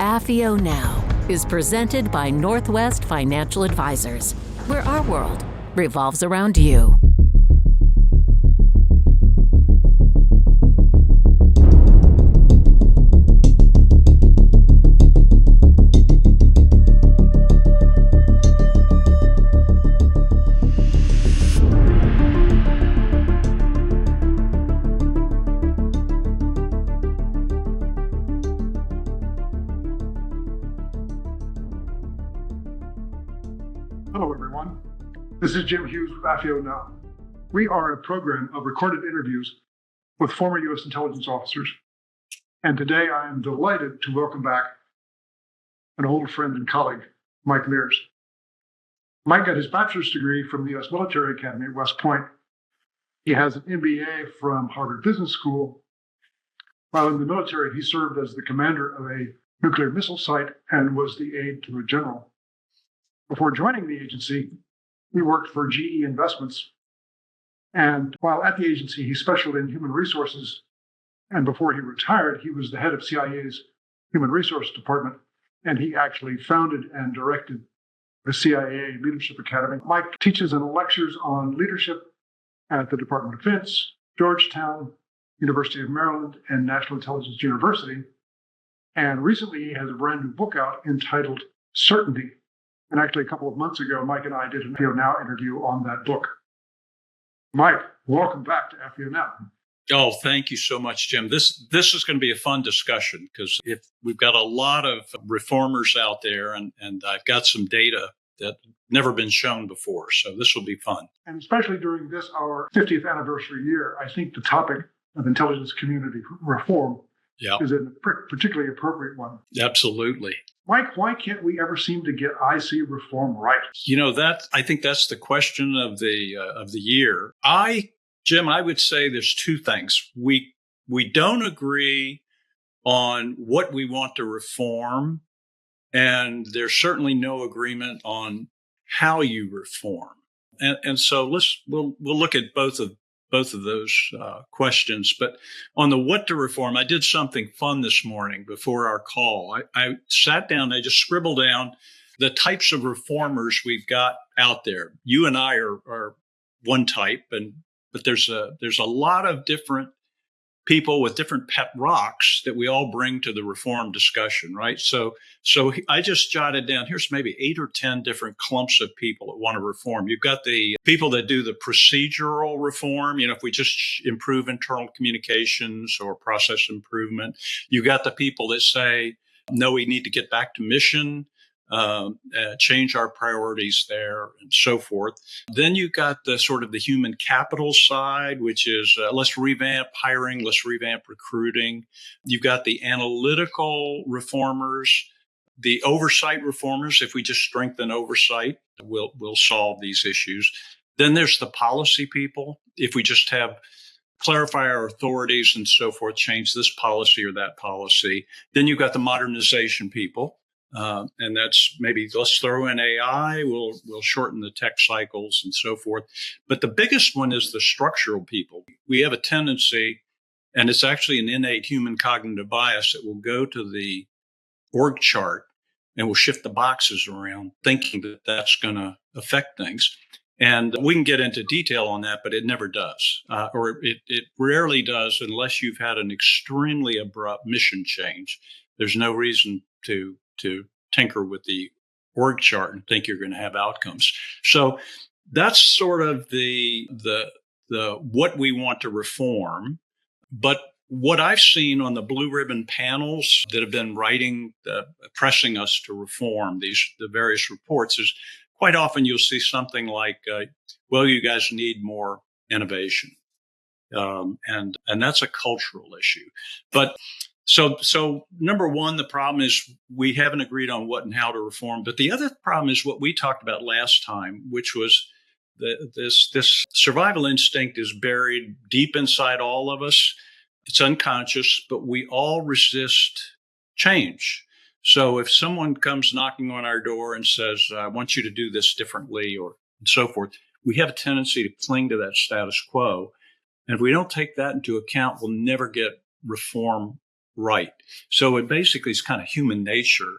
AFIO Now is presented by Northwest Financial Advisors, where our world revolves around you. Hello, everyone. This is Jim Hughes with AFIO Now. We are a program of recorded interviews with former U.S. intelligence officers. And today I am delighted to welcome back an old friend and colleague, Mike Mears. Mike got his bachelor's degree from the U.S. Military Academy at West Point. He has an MBA from Harvard Business School. While in the military, he served as the commander of a nuclear missile site and was the aide to a general. Before joining the agency, he worked for GE Investments. And while at the agency, he specialized in human resources. And before he retired, he was the head of CIA's Human Resources Department. And he actually founded and directed the CIA Leadership Academy. Mike teaches and lectures on leadership at the Department of Defense, Georgetown, University of Maryland, and National Intelligence University. And recently, he has a brand new book out entitled Certainty. And actually, a couple of months ago, Mike and I did an AFIO Now interview on that book. Mike, welcome back to AFIO Now. Oh, thank you so much, Jim. This is going to be a fun discussion because if we've got a lot of reformers out there, and I've got some data that never been shown before. So this will be fun. And especially during this, our 50th anniversary year, I think the topic of intelligence community reform is a particularly appropriate one. Absolutely. Mike, why can't we ever seem to get IC reform right? You know, I think that's the question of the year. Jim, I would say there's two things. We don't agree on what we want to reform, and there's certainly no agreement on how you reform. And so we'll look at both of those questions. But on the what to reform, I did something fun this morning before our call. I sat down, I just scribbled down the types of reformers we've got out there. You and I are one type, but there's a lot of different people with different pet rocks that we all bring to the reform discussion, right? So I just jotted down, here's maybe 8 or 10 different clumps of people that want to reform. You've got the people that do the procedural reform, if we just improve internal communications or process improvement. You've got the people that say, no, we need to get back to mission, change our priorities there and so forth. Then you got the sort of the human capital side, which is let's revamp hiring, let's revamp recruiting. You've got the analytical reformers, the oversight reformers. If we just strengthen oversight, we'll solve these issues. Then there's the policy people. If we just clarify our authorities and so forth, change this policy or that policy. Then you've got the modernization people. And that's maybe let's throw in AI, we'll shorten the tech cycles and so forth. But the biggest one is the structural people. We have a tendency, and it's actually an innate human cognitive bias, that will go to the org chart and we'll shift the boxes around thinking that that's going to affect things. And we can get into detail on that, but it never does, or it rarely does unless you've had an extremely abrupt mission change. There's no reason to tinker with the org chart and think you're going to have outcomes. So that's sort of the what we want to reform. But what I've seen on the blue ribbon panels that have been pressing us to reform the various reports is quite often you'll see something like, well, you guys need more innovation. And that's a cultural issue. But So number one, the problem is we haven't agreed on what and how to reform. But the other problem is what we talked about last time, which was this survival instinct is buried deep inside all of us. It's unconscious, but we all resist change. So if someone comes knocking on our door and says, I want you to do this differently or and so forth, we have a tendency to cling to that status quo. And if we don't take that into account, we'll never get reform right. So it basically is kind of human nature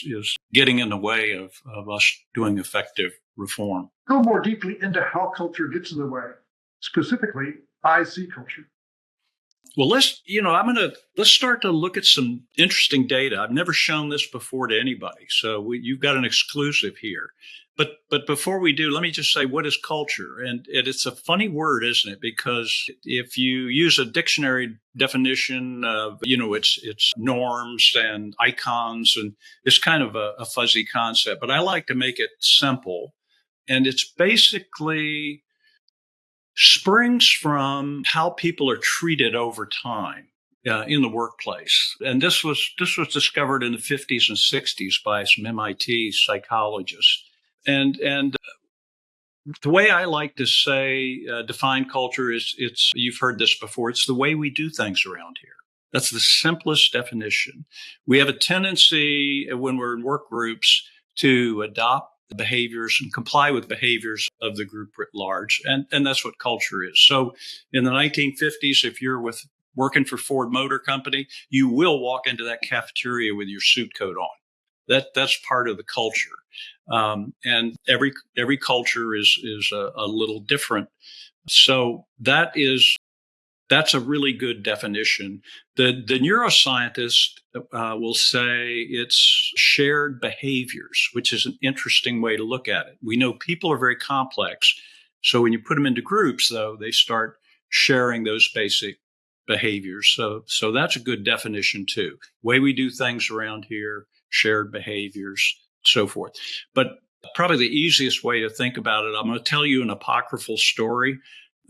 is getting in the way of us doing effective reform. Go more deeply into how culture gets in the way, specifically IC culture. Well, let's start to look at some interesting data. I've never shown this before to anybody, so you've got an exclusive here. But before we do, let me just say, what is culture? And it's a funny word, isn't it? Because if you use a dictionary definition of, it's norms and icons, and it's kind of a fuzzy concept. But I like to make it simple, and it's basically springs from how people are treated over time in the workplace. And this was discovered in the 50s and 60s by some MIT psychologists. And the way I like to say define culture is you've heard this before, it's the way we do things around here. That's the simplest definition. We have a tendency when we're in work groups to adopt the behaviors and comply with behaviors of the group writ large. And that's what culture is. So in the 1950s, if you're working for Ford Motor Company, you will walk into that cafeteria with your suit coat on. That's part of the culture. And every culture is a little different. So that's a really good definition. The neuroscientist will say it's shared behaviors, which is an interesting way to look at it. We know people are very complex. So when you put them into groups, though, they start sharing those basic behaviors. So that's a good definition, too. Way we do things around here, shared behaviors, so forth. But probably the easiest way to think about it, I'm going to tell you an apocryphal story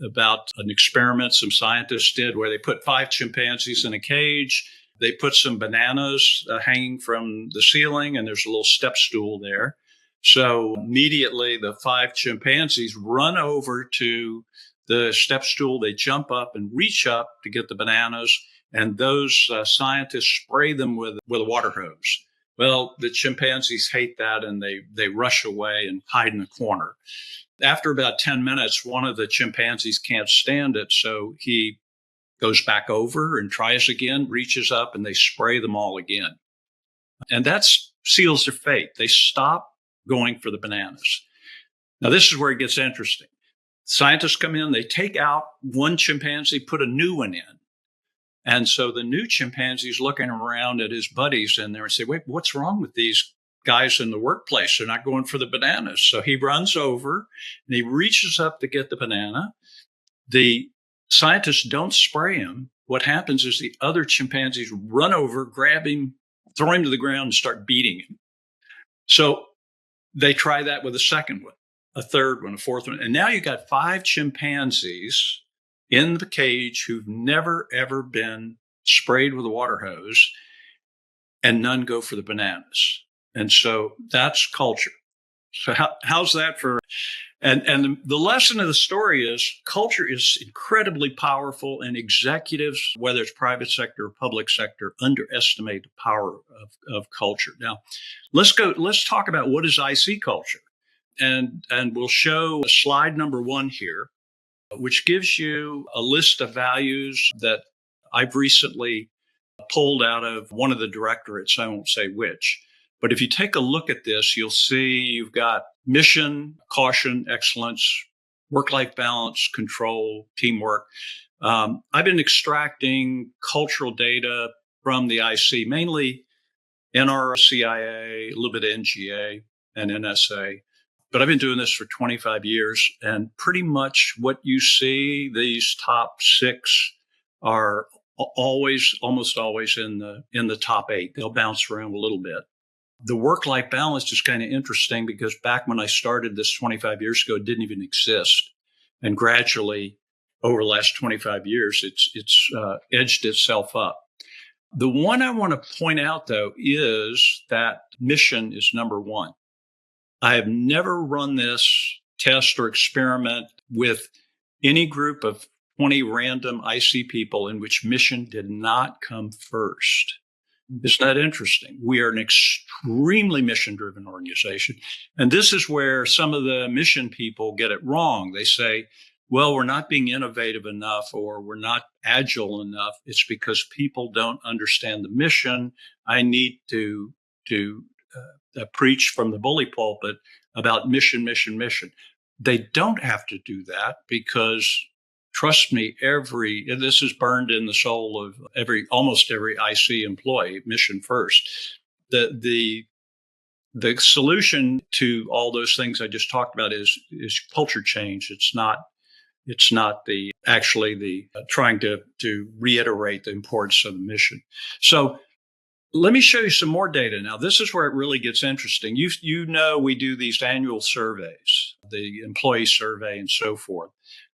about an experiment some scientists did where they put 5 chimpanzees in a cage. They put some bananas hanging from the ceiling, and there's a little step stool there. So immediately the 5 chimpanzees run over to the step stool. They jump up and reach up to get the bananas, and those scientists spray them with a water hose. Well, the chimpanzees hate that, and they rush away and hide in a corner. After about 10 minutes, one of the chimpanzees can't stand it, so he goes back over and tries again, reaches up, and they spray them all again. And that seals their fate. They stop going for the bananas. Now, this is where it gets interesting. Scientists come in, they take out one chimpanzee, put a new one in. And so the new chimpanzee is looking around at his buddies in there and say, wait, what's wrong with these guys in the workplace? They're not going for the bananas. So he runs over and he reaches up to get the banana. The scientists don't spray him. What happens is the other chimpanzees run over, grab him, throw him to the ground and start beating him. So they try that with a second one, a third one, a fourth one. And now you got 5 chimpanzees in the cage who've never, ever been sprayed with a water hose, and none go for the bananas. And so that's culture. So how's that for, and the lesson of the story is culture is incredibly powerful, and executives, whether it's private sector or public sector, underestimate the power of culture. Now, let's talk about what is IC culture. And we'll show slide number 1 here, which gives you a list of values that I've recently pulled out of one of the directorates. I won't say which. But if you take a look at this, you'll see you've got mission, caution, excellence, work-life balance, control, teamwork. I've been extracting cultural data from the IC, mainly NRCIA, a little bit of NGA and NSA. But I've been doing this for 25 years, and pretty much what you see, these top 6 are almost always in the top 8. They'll bounce around a little bit. The work-life balance is kind of interesting because back when I started this 25 years ago, it didn't even exist. And gradually, over the last 25 years, it's edged itself up. The one I want to point out, though, is that mission is number 1. I have never run this test or experiment with any group of 20 random IC people in which mission did not come first. Isn't that interesting? We are an extremely mission-driven organization. And this is where some of the mission people get it wrong. They say, well, we're not being innovative enough or we're not agile enough. It's because people don't understand the mission. I need to preach from the bully pulpit about mission, mission, mission. They don't have to do that because, trust me, this is burned in the soul of almost every IC employee, mission first. The solution to all those things I just talked about is culture change. It's not the trying to reiterate the importance of the mission. So let me show you some more data now. This is where it really gets interesting. You know, we do these annual surveys, the employee survey and so forth.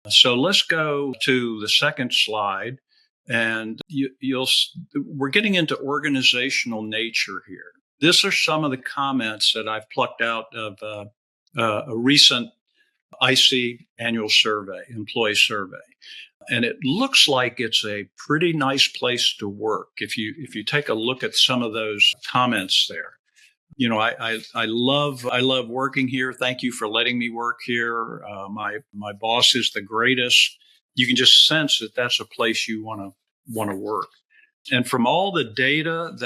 So let's go to the second slide, and we're getting into organizational nature here. These are some of the comments that I've plucked out of a recent IC annual survey, employee survey. And it looks like it's a pretty nice place to work. If you take a look at some of those comments there, you know, I love working here. Thank you for letting me work here. My boss is the greatest. You can just sense that that's a place you want to work. And from all the data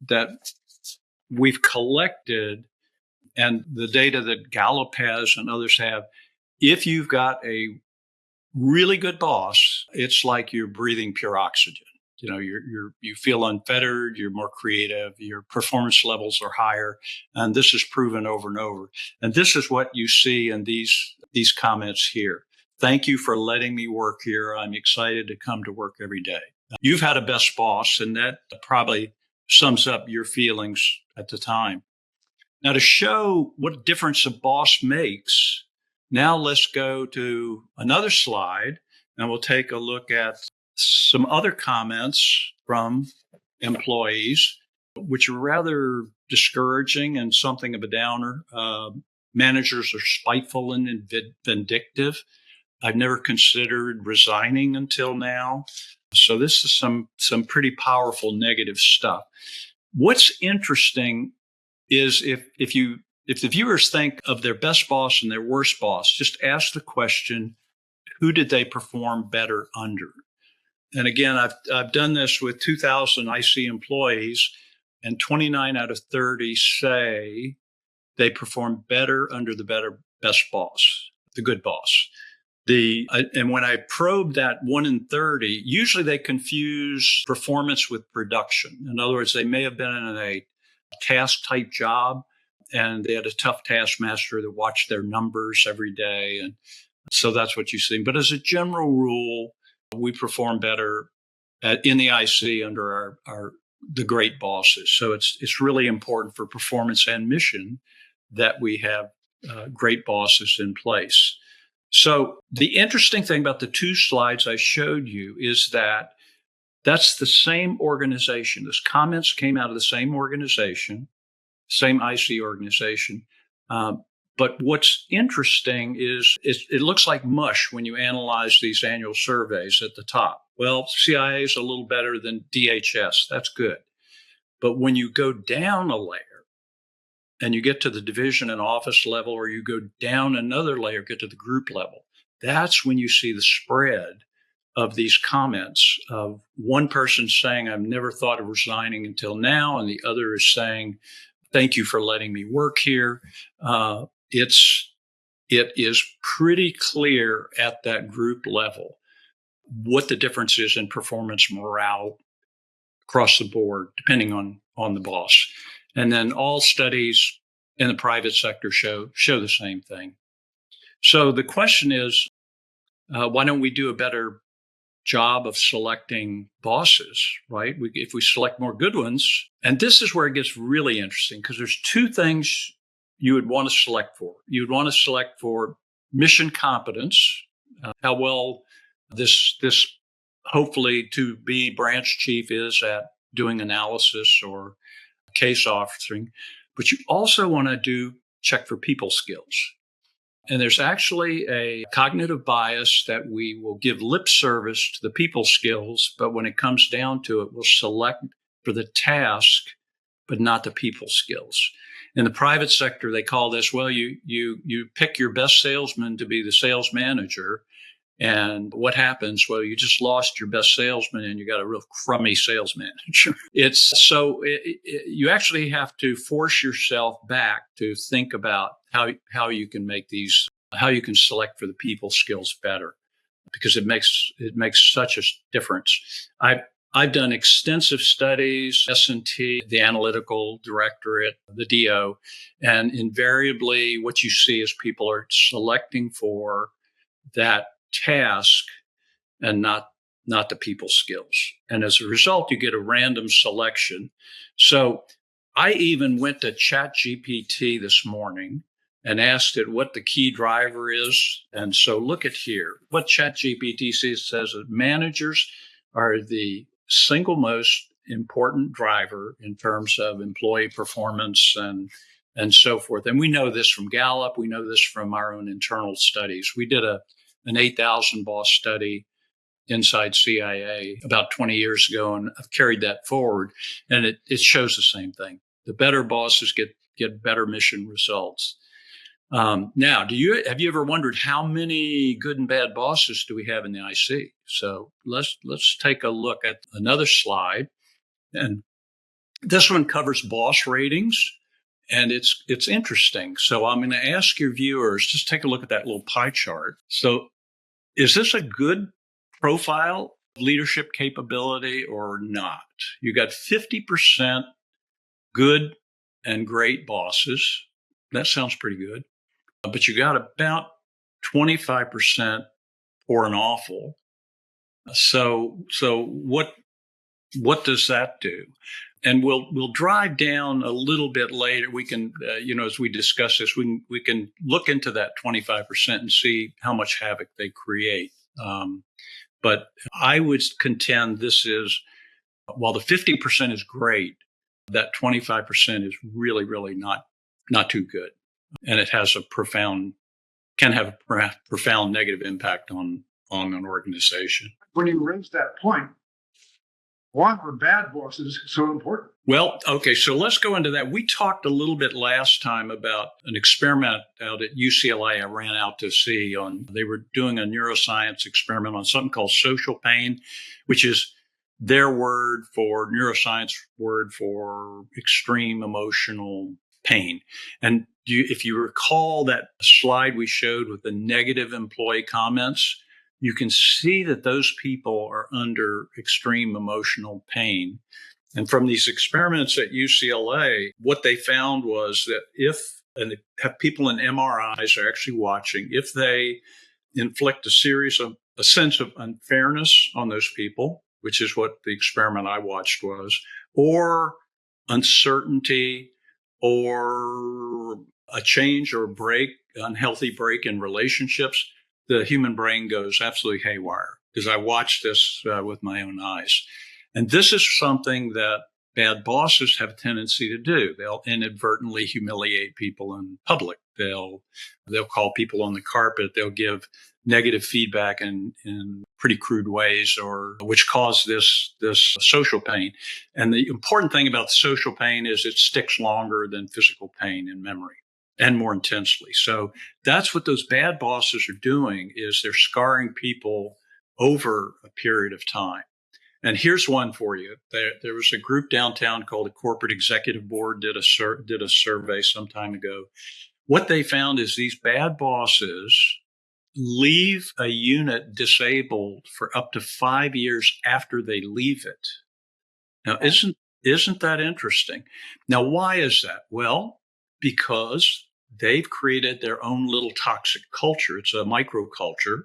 that we've collected and the data that Gallup has and others have, if you've got a really good boss, it's like you're breathing pure oxygen. You know, you feel unfettered, you're more creative, your performance levels are higher, and this is proven over and over. And this is what you see in these comments here. Thank you for letting me work here. I'm excited to come to work every day. You've had a best boss, and that probably sums up your feelings at the time. Now, to show what difference a boss makes, now let's go to another slide, and we'll take a look at some other comments from employees, which are rather discouraging and something of a downer. Managers are spiteful and vindictive. I've never considered resigning until now. So this is some pretty powerful negative stuff. What's interesting is if the viewers think of their best boss and their worst boss, just ask the question, who did they perform better under? And again, I've done this with 2,000 IC employees, and 29 out of 30 say they perform better under the best boss, the good boss. And when I probe that 1 in 30, usually they confuse performance with production. In other words, they may have been in a task type job and they had a tough taskmaster that watched their numbers every day. And so that's what you see. But as a general rule, we perform better in the IC under the great bosses. So it's really important for performance and mission that we have great bosses in place. So the interesting thing about the two slides I showed you is that that's the same organization. Those comments came out of the same organization, same IC organization. But what's interesting is it looks like mush when you analyze these annual surveys at the top. Well, CIA is a little better than DHS. That's good. But when you go down a layer and you get to the division and office level, or you go down another layer, get to the group level, that's when you see the spread of these comments of one person saying, I've never thought of resigning until now, and the other is saying, thank you for letting me work here. It is pretty clear at that group level what the difference is in performance morale across the board, depending on the boss. And then all studies in the private sector show the same thing. So the question is, why don't we do a better job of selecting bosses, right? If we select more good ones, and this is where it gets really interesting, because there's two things you would want to select for. You would want to select for mission competence, how well this hopefully to be branch chief is at doing analysis or case officering, but you also want to check for people skills. And there's actually a cognitive bias that we will give lip service to the people skills, but when it comes down to it, we'll select for the task, but not the people skills. In the private sector, they call this, well, you pick your best salesman to be the sales manager. And what happens? Well, you just lost your best salesman and you got a real crummy sales manager. You actually have to force yourself back to think about how you can make how you can select for the people skills better, because it makes such a difference. I've done extensive studies, S&T, the analytical directorate, the DO, and invariably what you see is people are selecting for that task and not the people skills. And as a result, you get a random selection. So I even went to ChatGPT this morning and asked it what the key driver is. And so look at here. What ChatGPT says that managers are the single most important driver in terms of employee performance and so forth. And we know this from Gallup. We know this from our own internal studies. We did an 8,000 boss study inside CIA about 20 years ago, and I've carried that forward, and it shows the same thing. The better bosses get better mission results. Now, have you ever wondered how many good and bad bosses do we have in the IC? So let's take a look at another slide, and this one covers boss ratings, and it's interesting. So I'm going to ask your viewers, just take a look at that little pie chart. So is this a good profile of leadership capability or not? You got 50% good and great bosses. That sounds pretty good. But you got about 25% poor and awful. So what does that do? And we'll drive down a little bit later. We can, as we discuss this, we can look into that 25% and see how much havoc they create. But I would contend while the 50% is great, that 25% is really, really not too good. And it has can have a profound negative impact on an organization. When you raise that point, why are bad bosses so important? Well, okay, so let's go into that. We talked a little bit last time about an experiment out at UCLA I ran out to see they were doing a neuroscience experiment on something called social pain, which is their neuroscience word for extreme emotional pain. And if you recall that slide we showed with the negative employee comments, you can see that those people are under extreme emotional pain. And from these experiments at UCLA, what they found was that and they have people in MRIs are actually watching, if they inflict a sense of unfairness on those people, which is what the experiment I watched was, or uncertainty, or a change or unhealthy break in relationships, the human brain goes absolutely haywire, because I watched this with my own eyes. And this is something that bad bosses have a tendency to do. They'll inadvertently humiliate people in public. They'll call people on the carpet. They'll give negative feedback in pretty crude ways, which cause this social pain. And the important thing about the social pain is it sticks longer than physical pain in memory, and more intensely. So that's what those bad bosses are doing, is they're scarring people over a period of time. And here's one for you. There was a group downtown called the Corporate Executive Board, did a survey some time ago. What they found is these bad bosses leave a unit disabled for up to 5 years after they leave it. Now, isn't that interesting? Now, why is that? Well, because they've created their own little toxic culture. It's a microculture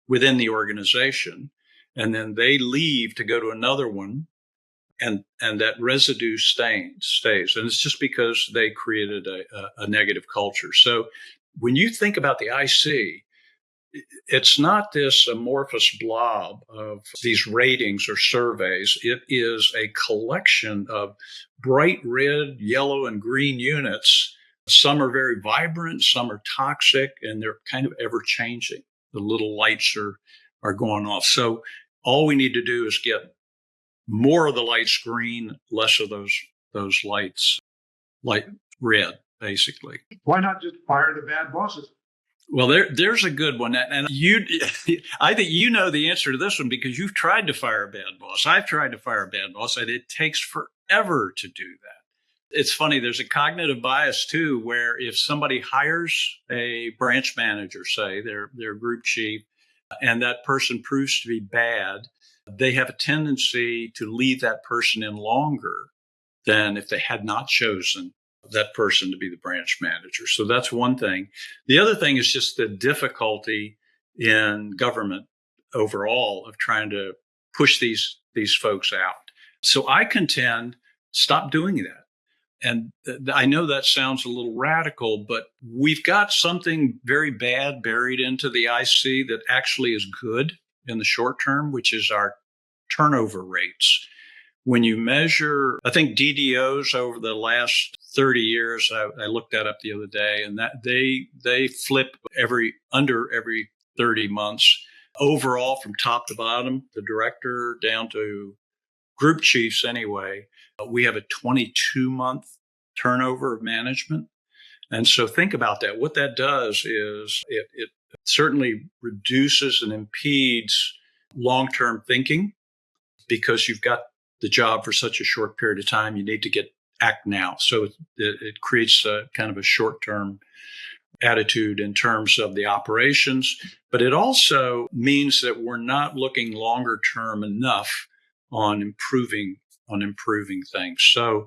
within the organization. And then they leave to go to another one, and that residue stays. And it's just because they created a negative culture. So when you think about the IC, it's not this amorphous blob of these ratings or surveys. It is a collection of bright red, yellow, and green units. Some are very vibrant, some are toxic, and they're kind of ever changing. The little lights are going off. So all we need to do is get more of the lights green, less of those lights light red. basically. Why not just fire the bad bosses? Well, there's a good one. And I think you know the answer to this one because you've tried to fire a bad boss. I've tried to fire a bad boss, and it takes forever to do that. It's funny. There's a cognitive bias too, where if somebody hires a branch manager, say their group chief, and that person proves to be bad, they have a tendency to leave that person in longer than if they had not chosen that person to be the branch manager. So that's one thing. The other thing is just the difficulty in government overall of trying to push these folks out. So I contend, stop doing that. And I know that sounds a little radical, but we've got something very bad buried into the IC that actually is good in the short term, which is our turnover rates. When you measure, I think DDOs over the last 30 years, I looked that up the other day, and that they flip under every 30 months. Overall, from top to bottom, the director down to group chiefs anyway, we have a 22-month turnover of management. And so think about that. What that does is it certainly reduces and impedes long-term thinking because you've got the job for such a short period of time. You need to act now. So it creates a kind of a short-term attitude in terms of the operations, but it also means that we're not looking longer term enough on improving things. So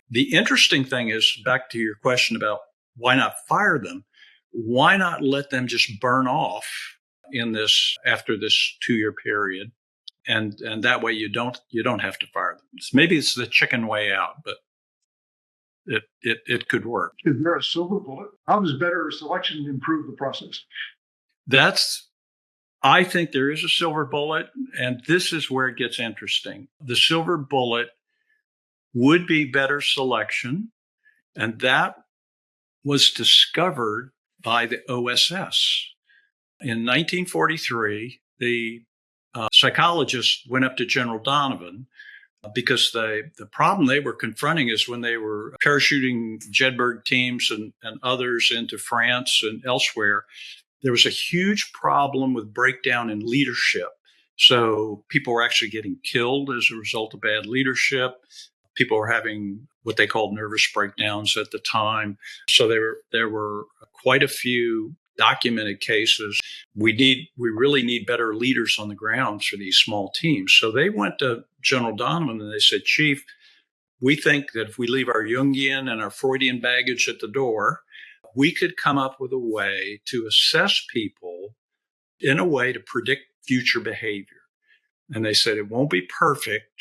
the interesting thing is, back to your question about why not fire them? Why not let them just burn off after this 2-year period? And that way you don't have to fire them. Maybe it's the chicken way out, but it could work. Is there a silver bullet? How does better selection improve the process? I think there is a silver bullet, and this is where it gets interesting. The silver bullet would be better selection, and that was discovered by the OSS. In 1943, the psychologists went up to General Donovan because the problem they were confronting is when they were parachuting Jedburgh teams and others into France and elsewhere, there was a huge problem with breakdown in leadership. So people were actually getting killed as a result of bad leadership. People were having what they called nervous breakdowns at the time. So there were quite a few documented cases. We really need better leaders on the ground for these small teams. So they went to General Donovan and they said, Chief, we think that if we leave our Jungian and our Freudian baggage at the door, we could come up with a way to assess people in a way to predict future behavior. And they said, it won't be perfect,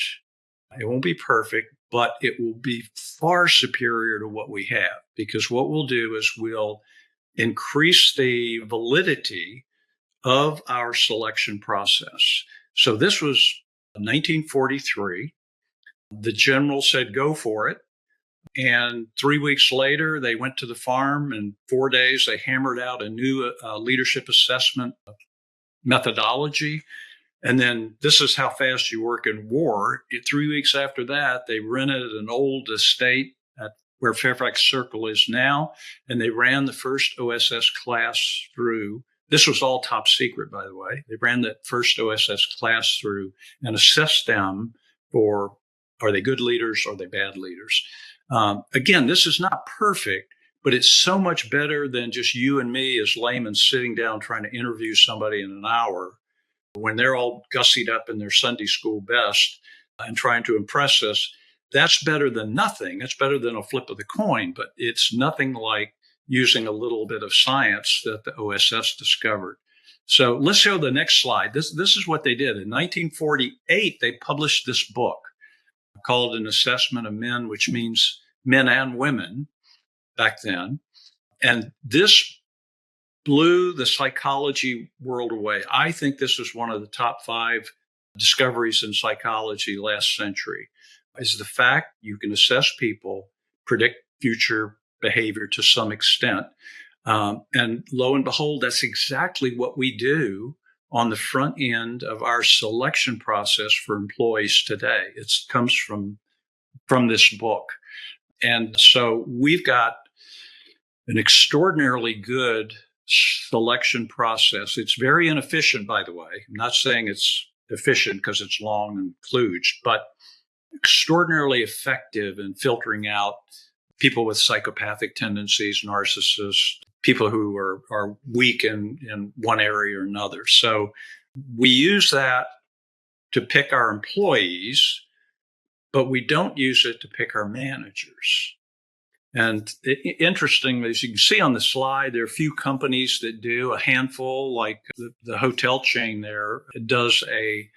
but it will be far superior to what we have, because what we'll do is we'll increase the validity of our selection process. So this was 1943. The general said, go for it. And 3 weeks later, they went to the farm. In 4 days, they hammered out a new leadership assessment methodology. And then this is how fast you work in war. 3 weeks after that, they rented an old estate at where Fairfax Circle is now, and they ran the first OSS class through. This was all top secret, by the way. They ran that first OSS class through and assessed them for, are they good leaders? Are they bad leaders? Again, this is not perfect, but it's so much better than just you and me as laymen sitting down trying to interview somebody in an hour when they're all gussied up in their Sunday school best and trying to impress us. That's better than nothing. That's better than a flip of the coin, but it's nothing like using a little bit of science that the OSS discovered. So let's show the next slide. This is what they did. In 1948, they published this book called An Assessment of Men, which means men and women back then. And this blew the psychology world away. I think this was one of the top 5 discoveries in psychology last century, is the fact you can assess people, predict future behavior to some extent. And lo and behold, that's exactly what we do on the front end of our selection process for employees today. It comes from this book. And so we've got an extraordinarily good selection process. It's very inefficient, by the way. I'm not saying it's efficient because it's long and kludged, but extraordinarily effective in filtering out people with psychopathic tendencies, narcissists, people who are weak in one area or another. So we use that to pick our employees, but we don't use it to pick our managers. And interestingly, as you can see on the slide, there are a few companies that do, a handful, like the hotel chain there does a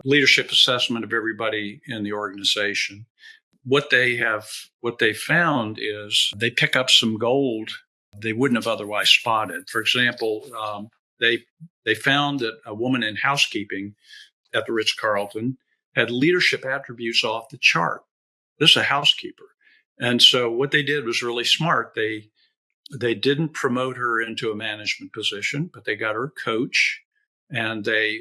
leadership assessment of everybody in the organization. What they found is they pick up some gold they wouldn't have otherwise spotted. For example, they found that a woman in housekeeping at the Ritz-Carlton had leadership attributes off the chart. This is a housekeeper. And so what they did was really smart. They didn't promote her into a management position, but they got her a coach, and they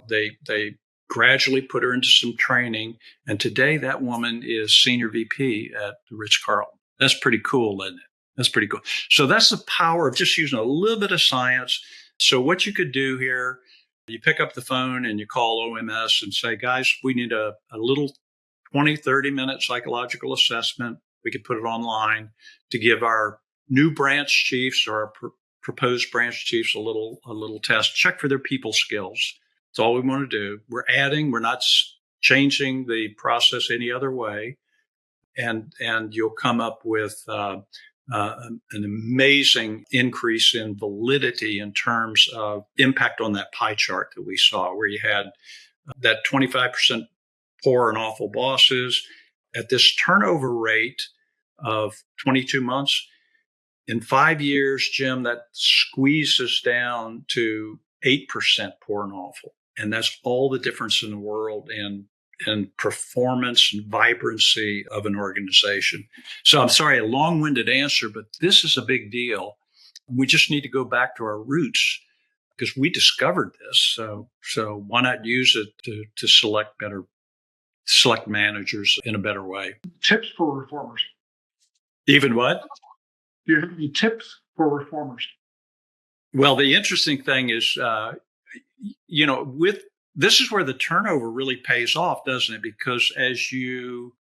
gradually put her into some training. And today that woman is senior VP at the Ritz-Carlton. That's pretty cool, isn't it? That's pretty cool. So that's the power of just using a little bit of science. So what you could do here, you pick up the phone and you call OMS and say, guys, we need a little 20, 30-minute psychological assessment. We could put it online to give our new branch chiefs or our proposed branch chiefs a little test, check for their people skills. That's all we want to do. We're not changing the process any other way. And you'll come up with an amazing increase in validity in terms of impact on that pie chart that we saw, where you had that 25% poor and awful bosses at this turnover rate of 22 months. In 5 years, Jim, that squeezes down to 8% poor and awful. And that's all the difference in the world in performance and vibrancy of an organization. So I'm sorry, a long-winded answer, but this is a big deal. We just need to go back to our roots because we discovered this. So why not use it to select managers in a better way? Tips for reformers. Even what? Do you have any tips for reformers? Well, the interesting thing is, this is where the turnover really pays off, doesn't it? Because as you're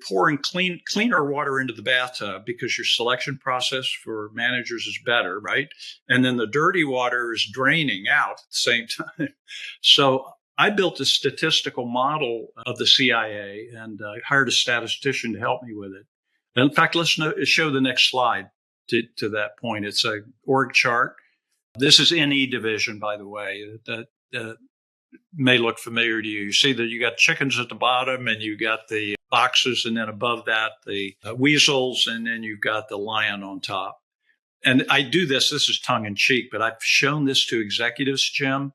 pouring cleaner water into the bathtub because your selection process for managers is better, right? And then the dirty water is draining out at the same time. So I built a statistical model of the CIA and hired a statistician to help me with it. In fact, let's show the next slide to that point. It's a org chart. This is NE division, by the way. That may look familiar to you. You see that you got chickens at the bottom, and you got the foxes, and then above that, the weasels, and then you've got the lion on top. And I do this is tongue in cheek, but I've shown this to executives, Jim,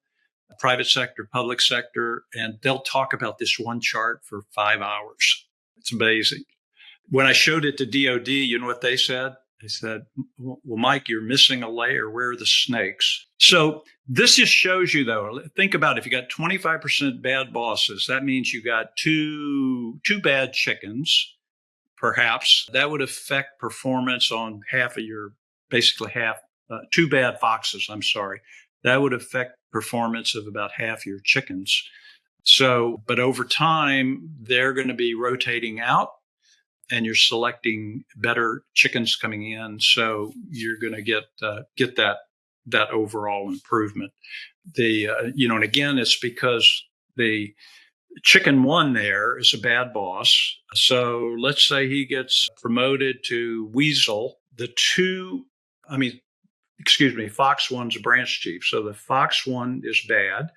private sector, public sector, and they'll talk about this one chart for 5 hours. It's amazing. When I showed it to DOD, you know what they said? They said, well, Mike, you're missing a layer. Where are the snakes? So this just shows you, though, think about it. If you got 25% bad bosses, that means you got two bad chickens, perhaps. That would affect performance on two bad foxes, I'm sorry. That would affect performance of about half your chickens. So, but over time, they're going to be rotating out, and you're selecting better chickens coming in. So you're going to get that overall improvement. And again, it's because the chicken one there is a bad boss. So let's say he gets promoted to weasel. Fox one's a branch chief. So the fox one is bad.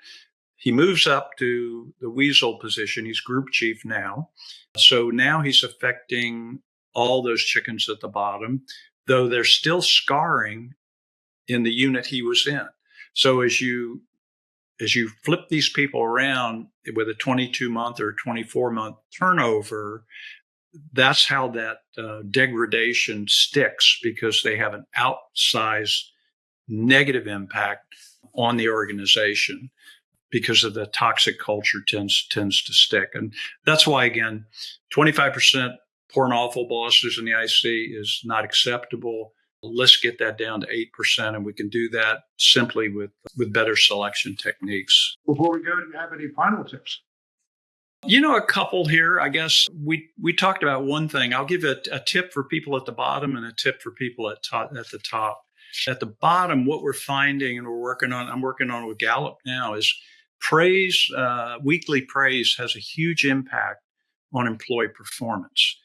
He moves up to the weasel position. He's group chief now. So now he's affecting all those chickens at the bottom, though they're still scarring in the unit he was in. So as you flip these people around with a 22-month or 24-month turnover, that's how that degradation sticks, because they have an outsized negative impact on the organization, because of the toxic culture tends to stick. And that's why, again, 25% poor and awful bosses in the IC is not acceptable. let's get that down to 8%. And we can do that simply with better selection techniques. Before we go, do you have any final tips? A couple here. I guess we talked about one thing. I'll give a tip for people at the bottom and a tip for people at the top. At the bottom, what we're finding and I'm working on with Gallup now is praise, weekly praise has a huge impact on employee performance.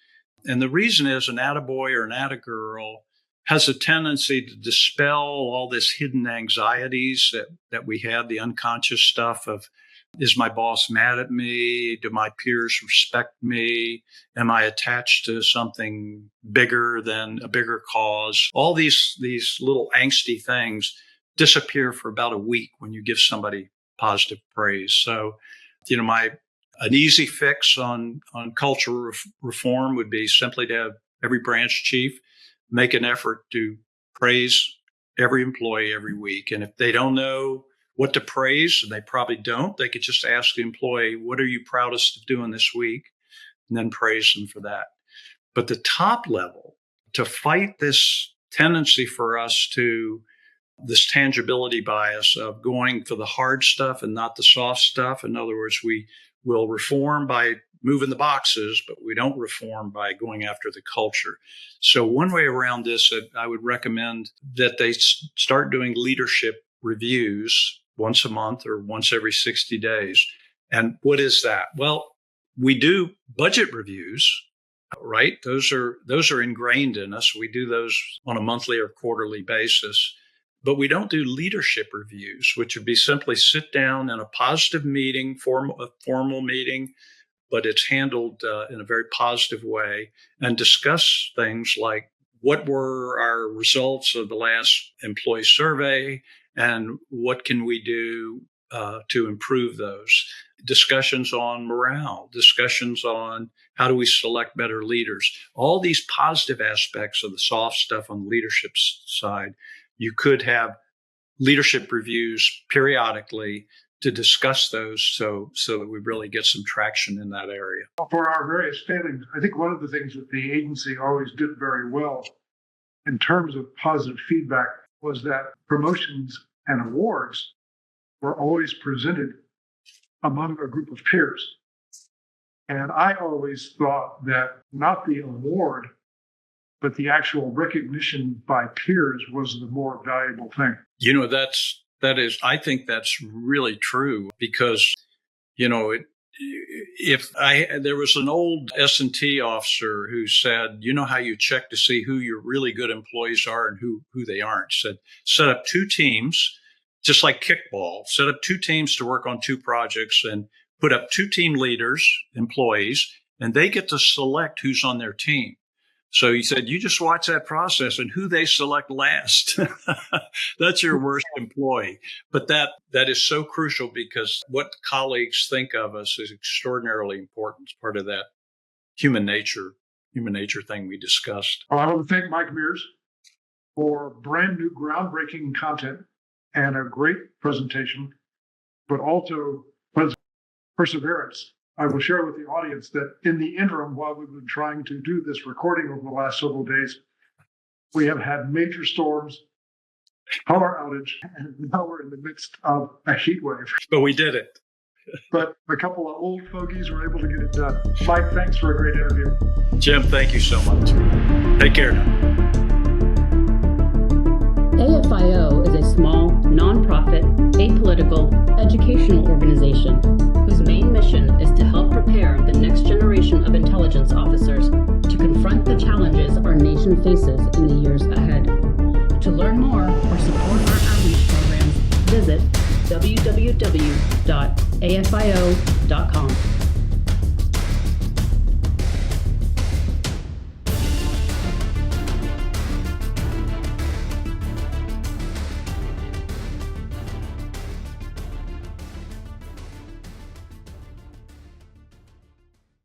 And the reason is an attaboy or an attagirl has a tendency to dispel all this hidden anxieties that we have, the unconscious stuff of, is my boss mad at me? Do my peers respect me? Am I attached to something bigger than a bigger cause? All these little angsty things disappear for about a week when you give somebody positive praise. So, an easy fix on cultural reform would be simply to have every branch chief make an effort to praise every employee every week. And if they don't know what to praise, and they probably don't, they could just ask the employee, what are you proudest of doing this week? And then praise them for that. But the top level, to fight this tendency for us to this tangibility bias of going for the hard stuff and not the soft stuff. In other words, we will reform by moving the boxes, but we don't reform by going after the culture. So one way around this, I would recommend that they start doing leadership reviews once a month or once every 60 days. And what is that? Well, we do budget reviews, right? Those are ingrained in us. We do those on a monthly or quarterly basis. But we don't do leadership reviews, which would be simply sit down in a positive meeting, a formal meeting, but it's handled in a very positive way, and discuss things like what were our results of the last employee survey and what can we do to improve those. Discussions on morale, discussions on how do we select better leaders. All these positive aspects of the soft stuff on the leadership side. You could have leadership reviews periodically to discuss those so that we really get some traction in that area. For our various failings, I think one of the things that the agency always did very well in terms of positive feedback was that promotions and awards were always presented among a group of peers. And I always thought that not the award, but the actual recognition by peers was the more valuable thing. I think that's really true because, there was an old S&T officer who said, you know how you check to see who your really good employees are and who they aren't. Said, set up two teams, just like kickball, set up two teams to work on two projects and put up two team leaders, employees, and they get to select who's on their team. So he said, you just watch that process and who they select last. That's your worst employee. But that is so crucial because what colleagues think of us is extraordinarily important. It's part of that human nature thing we discussed. Well, I want to thank Mike Mears for brand new groundbreaking content and a great presentation, but also perseverance. I will share with the audience that in the interim, while we've been trying to do this recording over the last several days, we have had major storms, power outage, and now we're in the midst of a heat wave. But we did it. But a couple of old fogies were able to get it done. Mike, thanks for a great interview. Jim, thank you so much. Take care now. AFIO is a small, nonprofit, apolitical, educational organization whose main mission is to help prepare the next generation of intelligence officers to confront the challenges our nation faces in the years ahead. To learn more or support our outreach programs, visit www.afio.com.